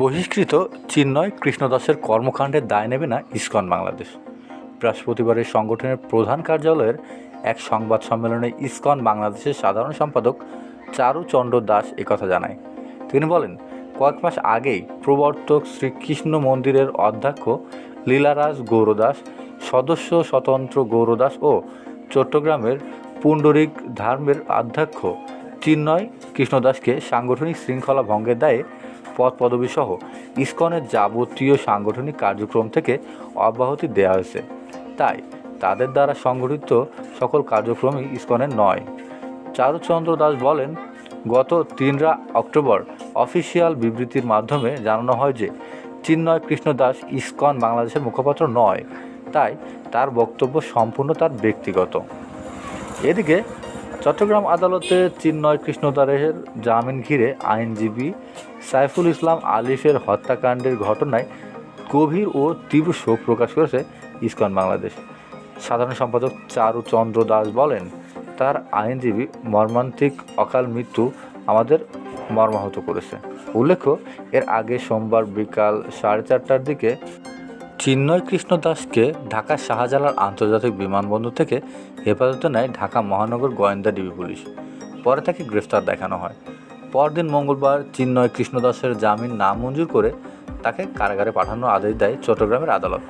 বহিষ্কৃত চিন্ময় কৃষ্ণদাসের কর্মকাণ্ডের দায় নেবে না ইসকন বাংলাদেশ। বৃহস্পতিবার সংগঠনের প্রধান কার্যালয়ের এক সংবাদ সম্মেলনে ইসকন বাংলাদেশের সাধারণ সম্পাদক চারুচন্দ্র দাস একথা জানায়। তিনি বলেন, কয়েক মাস আগেই প্রবর্তক শ্রীকৃষ্ণ মন্দিরের অধ্যক্ষ লীলারাজ গৌরদাস, সদস্য স্বতন্ত্র গৌরদাস ও চট্টগ্রামের পুণ্ডরিক ধার্মের অধ্যক্ষ চিন্ময় কৃষ্ণদাসকে সাংগঠনিক শৃঙ্খলা ভঙ্গের দায়ে পদপদবীসহ ইসকনের যাবতীয় সাংগঠনিক কার্যক্রম থেকে অব্যাহতি দেওয়া হয়েছে। তাই তাদের দ্বারা সংগঠিত সকল কার্যক্রমই ইসকনের নয়। চারুচন্দ্র দাস বলেন, গত 3 অক্টোবর অফিসিয়াল বিবৃতির মাধ্যমে জানানো হয় যে চিন্ময় কৃষ্ণ দাস ইসকন বাংলাদেশের মুখপাত্র নয়, তাই তার বক্তব্য সম্পূর্ণ তার ব্যক্তিগত। এদিকে চট্টগ্রাম আদালতে চিন্ময় কৃষ্ণদাসের জামিন ঘিরে আইনজীবী সাইফুল ইসলাম আলিফের হত্যাকাণ্ডের ঘটনায় গভীর ও তীব্র শোক প্রকাশ করেছে ইসকন বাংলাদেশ। সাধারণ সম্পাদক চারুচন্দ্র দাস বলেন, তার আইনজীবী মর্মান্তিক অকাল মৃত্যু আমাদের মর্মাহত করেছে। উল্লেখ্য, এর আগে সোমবার বিকাল 4:30টার দিকে চিন্ময় কৃষ্ণ দাসকে ঢাকার শাহজালাল আন্তর্জাতিক বিমানবন্দর থেকে হেফাজতে নেয় ঢাকা মহানগর গোয়েন্দা ডিবি পুলিশ। পরে তাকে গ্রেফতার দেখানো হয়। পরদিন মঙ্গলবার চিন্ময় কৃষ্ণ দাসের জামিন নামঞ্জুর করে তাকে কারাগারে পাঠানোর আদেশ দেয় চট্টগ্রামের আদালত।